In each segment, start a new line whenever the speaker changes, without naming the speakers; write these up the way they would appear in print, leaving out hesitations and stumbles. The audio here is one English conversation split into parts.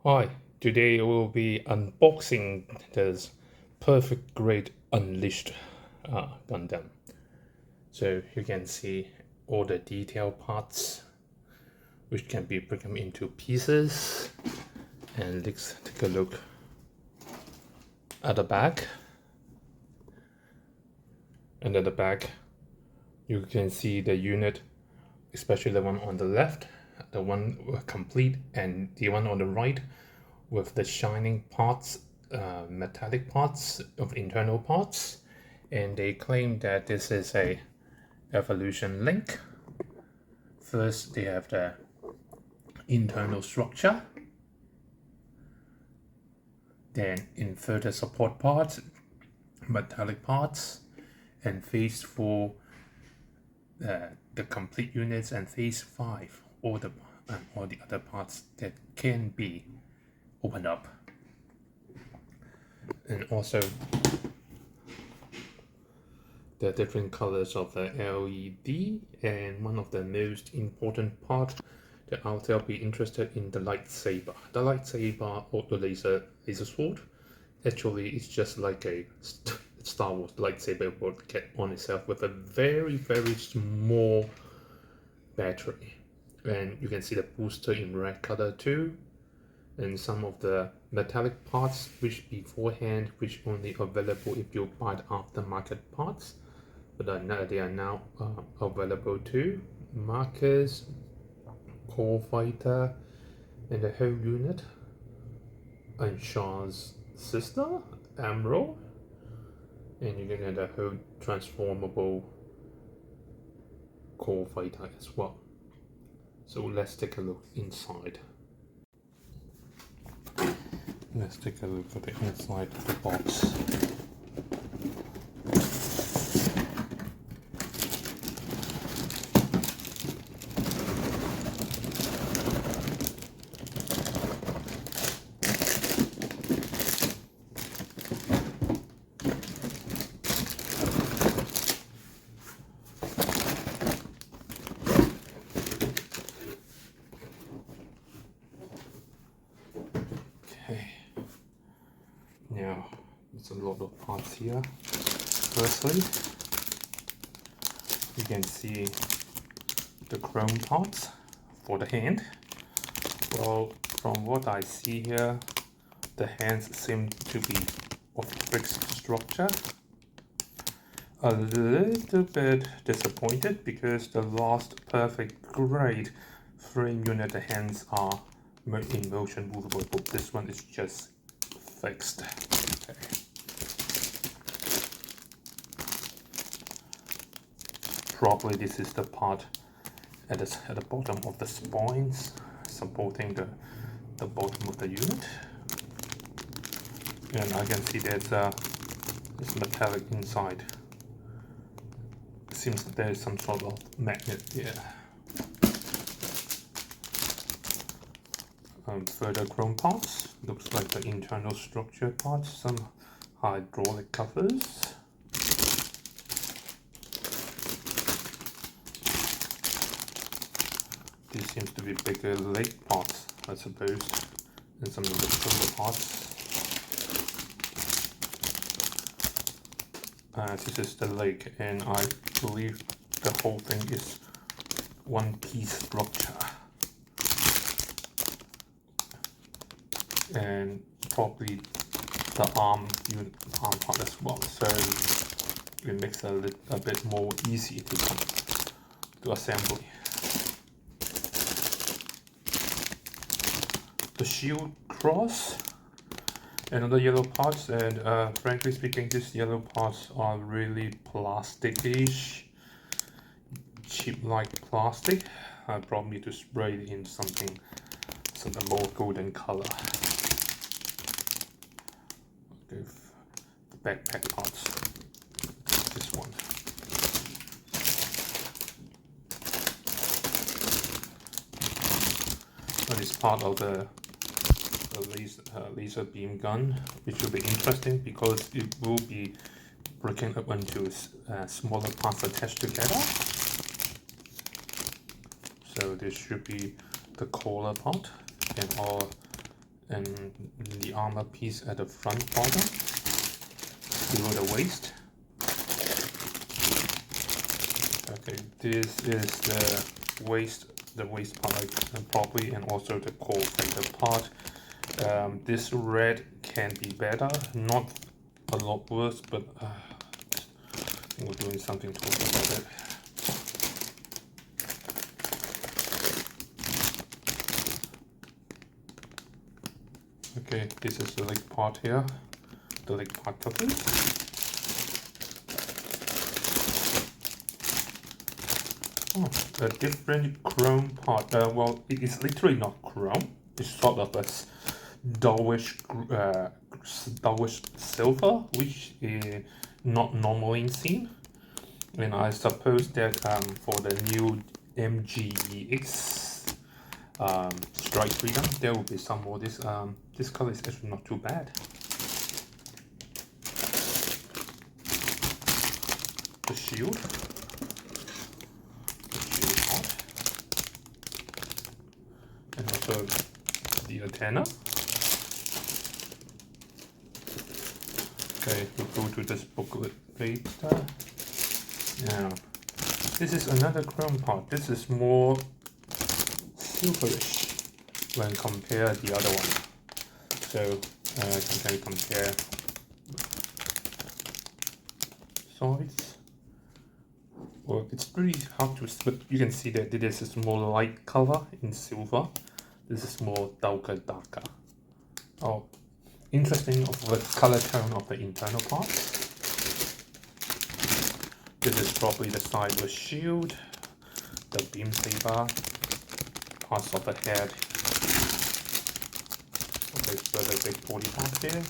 Hi, today we'll be unboxing this Perfect Grade Unleashed Gundam. So you can see all the detail parts which can be broken into pieces. And let's take a look at the back. And at the back you can see the unit, especially the one on the left, the one complete, and the one on the right with the shining parts, metallic parts of internal parts. And they claim that this is a evolution link. First they have the internal structure, then inverter support parts, metallic parts, and phase 4 the complete units, and phase 5 all the other parts that can be opened up. And also the different colors of the LED, and one of the most important part that I'll be interested in, the lightsaber. The lightsaber or the laser sword actually is just like a Star Wars lightsaber would get on itself with a very small battery. And you can see the booster in red color too, and some of the metallic parts which beforehand which only available if you buy the aftermarket parts, but they are now available too. Marcus, core fighter, and the whole unit, and Sean's sister Emerald, and you can get a whole transformable core fighter as well. So let's take a look inside. Let's take a look at the inside of the box. Okay, now there's a lot of parts here. Firstly, you can see the chrome parts for the hand. Well, from what I see here, the hands seem to be of fixed structure. A little bit disappointed because the last Perfect Grade frame unit, the hands are in motion movable, but this one is just fixed. Okay. Probably this is the part at the bottom of the spines supporting the bottom of the unit, and I can see there's this metallic inside. It seems that there is some sort of magnet here. Further chrome parts, looks like the internal structure parts, some hydraulic covers. These seems to be bigger leg parts, I suppose, and some of the shoulder parts. This is the leg, and I believe the whole thing is one piece structure. And probably the arm part as well, so it makes it a bit more easy to assembly. The shield cross and other yellow parts, and frankly speaking, these yellow parts are really plasticky-ish, cheap-like plastic. I probably need to spray it in something more golden color. Okay, the backpack parts. This one. That is part of the laser beam gun, which will be interesting because it will be breaking up into smaller parts attached together. So this should be the collar part, and all and the armor piece at the front bottom, below the waist. Okay, this is the waist part properly, and also the core fighter part. This red can be better, not a lot worse, but I think we're doing something to talk about it. Okay, this is the leg part here, the leg part cover. Oh, a different chrome part. Well, it is literally not chrome. It's sort of a dullish silver, which is not normally seen. And I suppose that for the new MGX Strike Freedom, there will be some more. This color is actually not too bad. The shield part, and also the antenna. Okay, we'll go to this booklet later. Now, this is another chrome part. This is more silverish when compared the other one. So can compare sides. Well, it's pretty hard to, but you can see that this is more light color in silver. This is more darker. Oh, interesting of the color tone of the internal parts. This is probably the sideless shield, the beam saber, parts of the head. Okay, so the big body part here.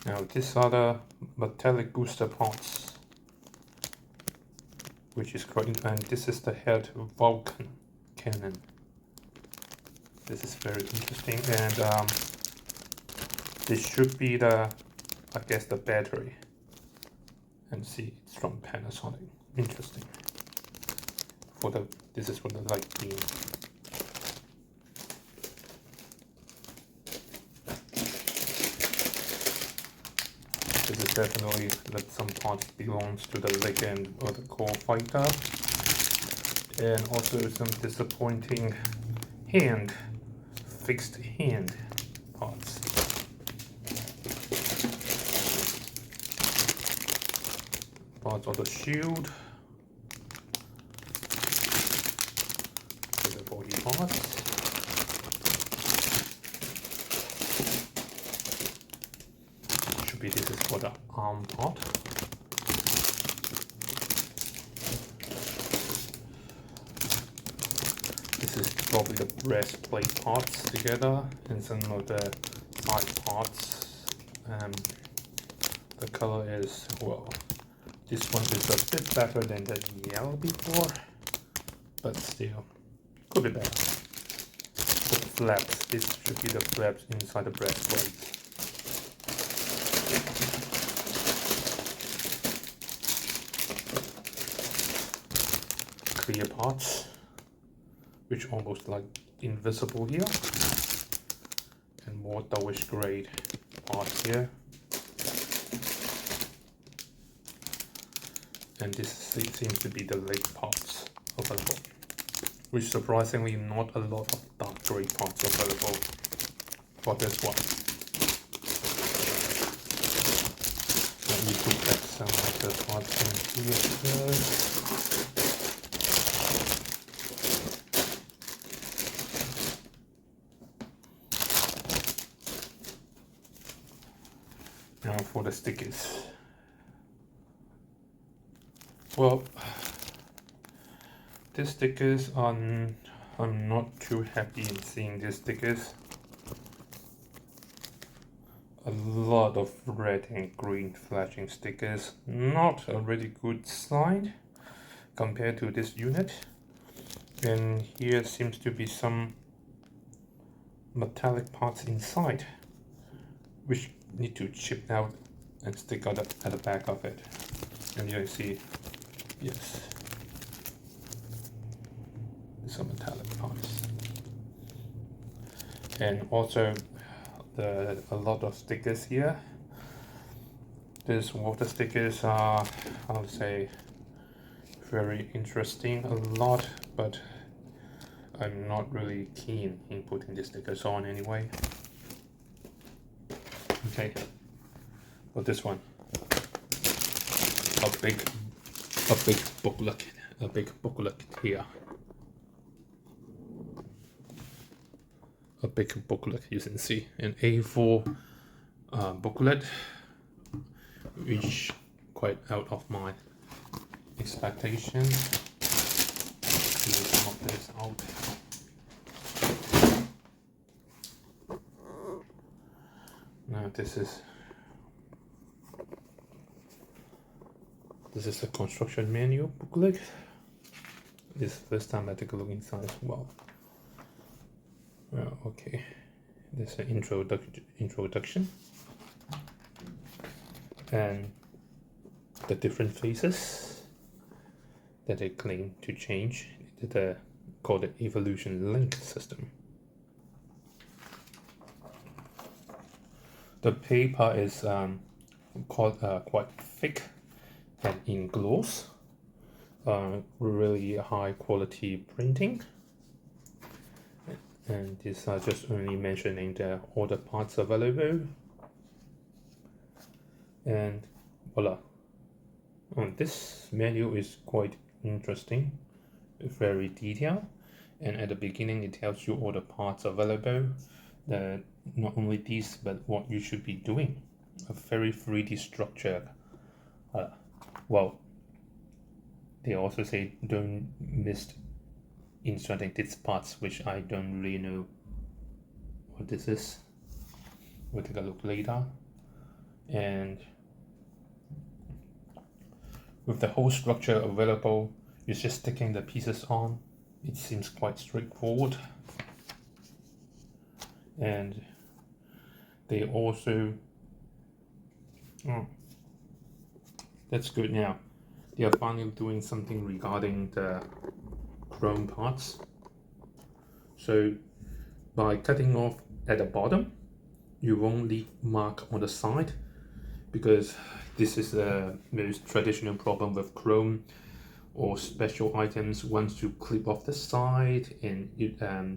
Now these are the metallic booster parts, which is quite, and this is the head Vulcan cannon. This is very interesting, and this should be the, I guess, the battery. And see, it's from Panasonic. Interesting. This is for the light beam. This is definitely that some parts belongs to the leg end or the core fighter. And also some disappointing fixed hand parts. Parts of the shield. The body parts. This is for the arm part. This is probably the breastplate parts together, and some of the side parts. The color is, well, this one is a bit better than the yellow before, but still could be better. The flaps, this should be the flaps inside the breastplate. Clear parts, which almost like invisible here, and more dullish grade parts here. And this seems to be the leg parts available, which surprisingly not a lot of dark gray parts available for this one. Let me put back some of the parts in here first. Now for the stickers. Well, these stickers I'm not too happy in seeing these stickers. A lot of red and green flashing stickers, not a really good sign compared to this unit. And here seems to be some metallic parts inside, which need to chip out and stick out at the back of it. And you can see, yes, some metallic parts. And also a lot of stickers here. These water stickers are, I would say, very interesting, a lot, but I'm not really keen in putting the stickers on anyway. Okay, but this one, a big booklet here. A big booklet, you can see, an A4 booklet, which quite out of my expectation. See some of this out. Now this is the construction manual booklet. This is the first time I take a look inside as well. Okay, this is an introduction and the different phases that they claim to change. They call the evolution link system. The paper is quite thick and in gloss, really high quality printing. And these are just only mentioning all the parts available. And voila. This menu is quite interesting, very detailed. And at the beginning, it tells you all the parts available. Not only these, but what you should be doing. A very 3D structure. Well, they also say don't miss inserting these parts, which I don't really know what this is. We'll take a look later. And with the whole structure available, you're just sticking the pieces on. It seems quite straightforward. And they also, that's good. Now they are finally doing something regarding the chrome parts. So by cutting off at the bottom, you won't leave mark on the side, because this is the most traditional problem with chrome or special items. Once you clip off the side and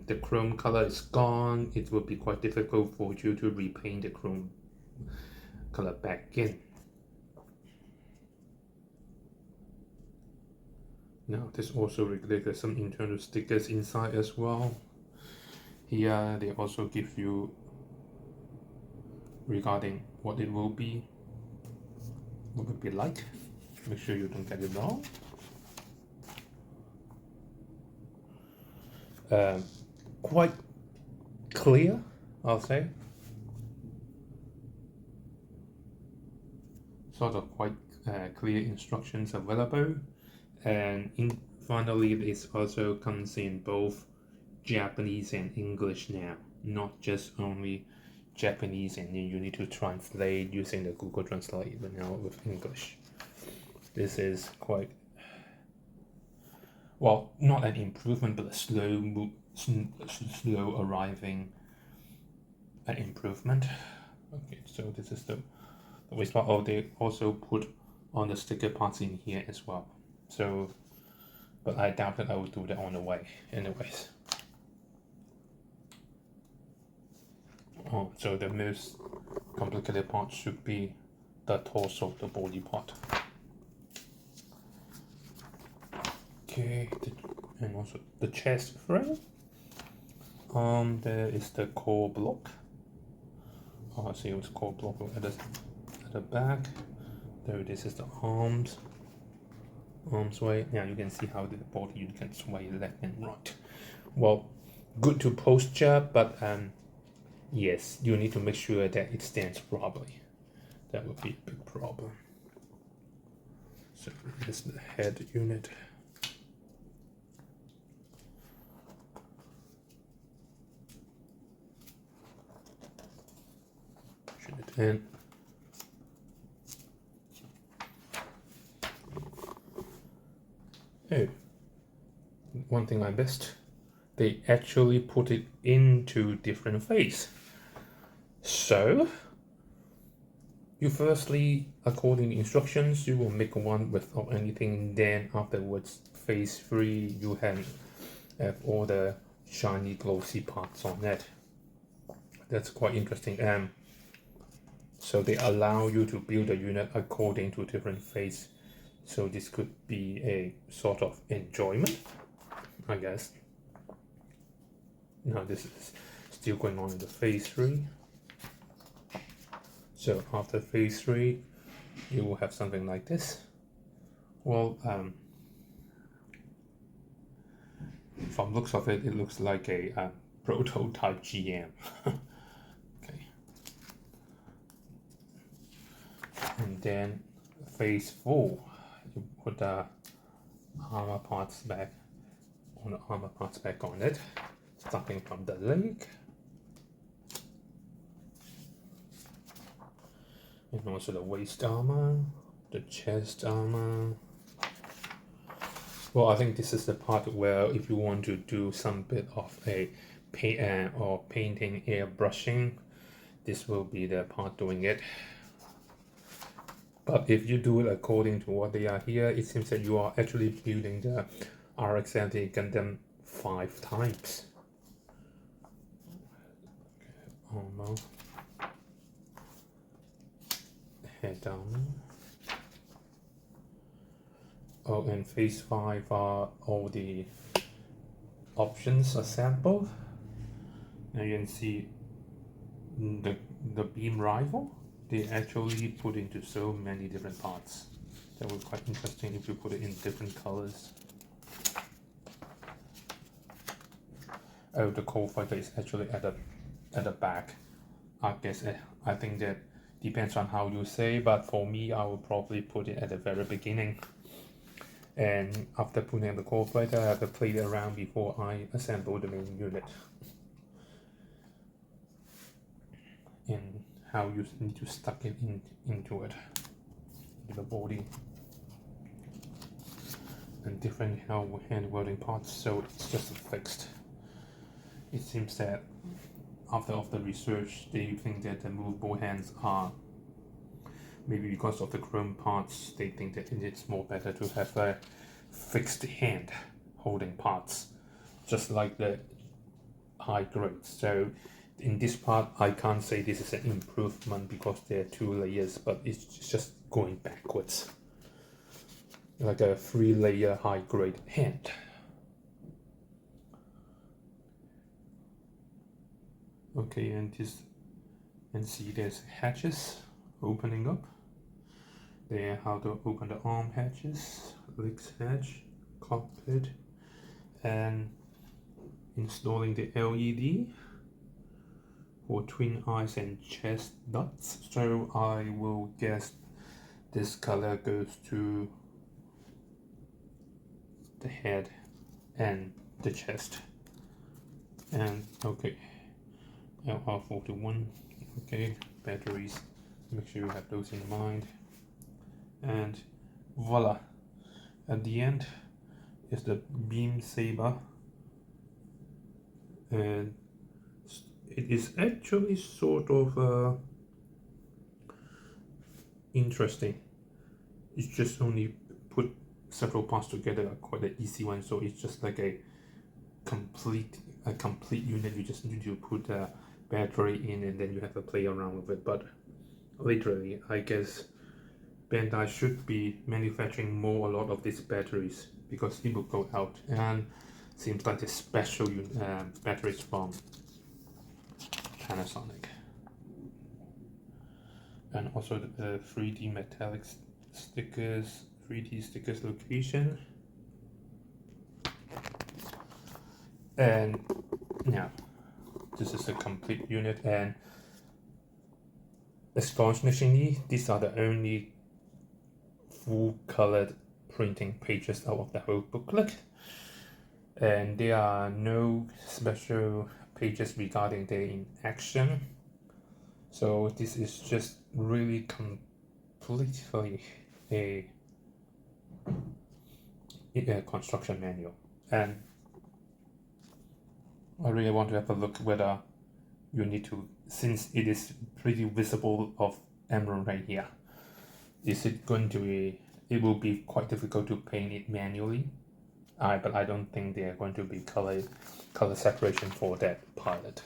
the chrome color is gone, it will be quite difficult for you to repaint the chrome color back in. Now this also regulates some internal stickers inside as well. Here they also give you regarding what it will be like. Make sure you don't get it wrong. Quite clear, I'll say. Sort of quite clear instructions available. And finally, it also comes in both Japanese and English now, not just only Japanese, and then you need to translate using the Google Translate, but now with English. This is quite, well, not an improvement, but a slow arriving improvement. Okay, so this is the waste part. Oh, they also put on the sticker parts in here as well. So, but I doubt that I will do that on the way anyways. So the most complicated part should be the torso, the body part. Okay, and also the chest frame. There is the core block. See what's core block at the back. There, this is the arms way. Now you can see how the body you can sway left and right. Well, good to posture, but yes, you need to make sure that it stands properly. That would be a big problem. So this is the head unit. And oh, one thing I missed, they actually put it into different phase. So you firstly, according to instructions, you will make one without anything. Then afterwards, phase 3, you have all the shiny glossy parts on it. That's quite interesting. So they allow you to build a unit according to different phase. So this could be a sort of enjoyment, I guess. Now this is still going on in the phase 3. So after phase 3, you will have something like this. Well, from looks of it, it looks like a prototype GM. Okay. And then phase 4, you put the armor parts back on it, starting from the leg. And also the waist armor, the chest armor. Well, I think this is the part where if you want to do some bit of a painting airbrushing, this will be the part doing it. But if you do it according to what they are here, it seems that you are actually building the RX-70 Gundam 5 times. Armor. Head down. Oh, and phase 5 are all the options assembled. Now you can see the beam rifle. They actually put into so many different parts. That was quite interesting if you put it in different colors. Oh, the cold fighter is actually at the back. I guess I think that depends on how you say, but for me, I will probably put it at the very beginning. And after putting the cold fighter, I have to play it around before I assemble the main unit. And how you need to stuck it into it, into the body. And different hand welding parts, so it's just fixed. It seems that after the research, they think that the movable hands are maybe because of the chrome parts. They think that it's more better to have a fixed hand holding parts, just like the high grade. So in this part, I can't say this is an improvement because there are 2 layers, but it's just going backwards, like a 3-layer high grade hand. Okay, and see there's hatches opening up. There, how to open the arm hatches, legs hatch, cockpit, and installing the LED for twin eyes and chest dots. So I will guess this color goes to the head and the chest. And okay, LR41. Okay, batteries, make sure you have those in mind. And voila, at the end is the beam saber, and it is actually sort of interesting. It's just only put several parts together, quite an easy one. So it's just like a complete unit. You just need to put a battery in, and then you have to play around with it. But literally, I guess Bandai should be manufacturing a lot of these batteries, because it will go out, and seems like the special batteries from Panasonic. And also the 3D metallic stickers, 3D stickers location. And now this is a complete unit, and astonishingly, these are the only full colored printing pages out of the whole booklet, and there are no special pages regarding the in action. So this is just really completely a construction manual. And I really want to have a look whether you need to, since it is pretty visible of emerald right here, is it going to be, it will be quite difficult to paint it manually. But I don't think there are going to be color separation for that pilot.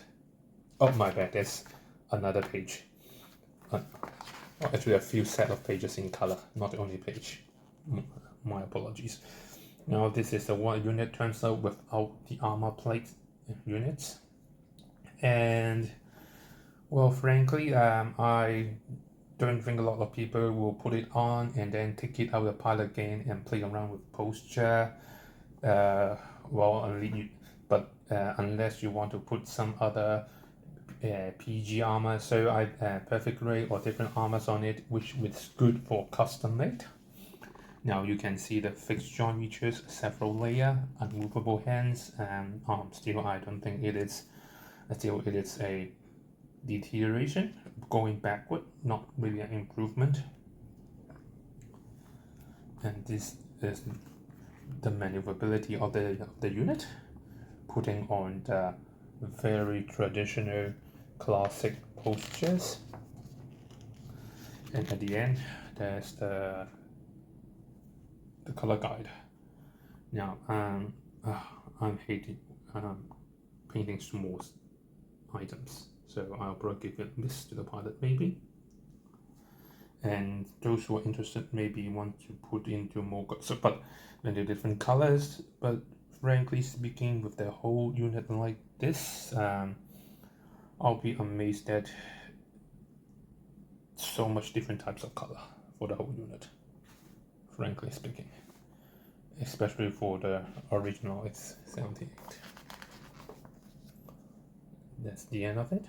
Oh my bad, there's another page. Actually a few set of pages in color, not only page. My apologies. Now this is the one unit turns out without the armor plate units. And well, frankly, I don't think a lot of people will put it on and then take it out of the pilot again and play around with posture. Unless you want to put some other PG armor, so I perfect ray or different armors on it, which is good for custom made. Now you can see the fixed joint features, several layer, unmovable hands, and still I don't think it is. Still it is a deterioration, going backward, not really an improvement. And this is the maneuverability of the unit, putting on the very traditional classic postures. And at the end there's the color guide. Now I'm hating painting small items, so I'll probably give this to the pilot maybe. And those who are interested maybe want to put into more but many different colors. But frankly speaking, with the whole unit like this, I'll be amazed that so much different types of color for the whole unit, frankly speaking, especially for the original X78. That's the end of it.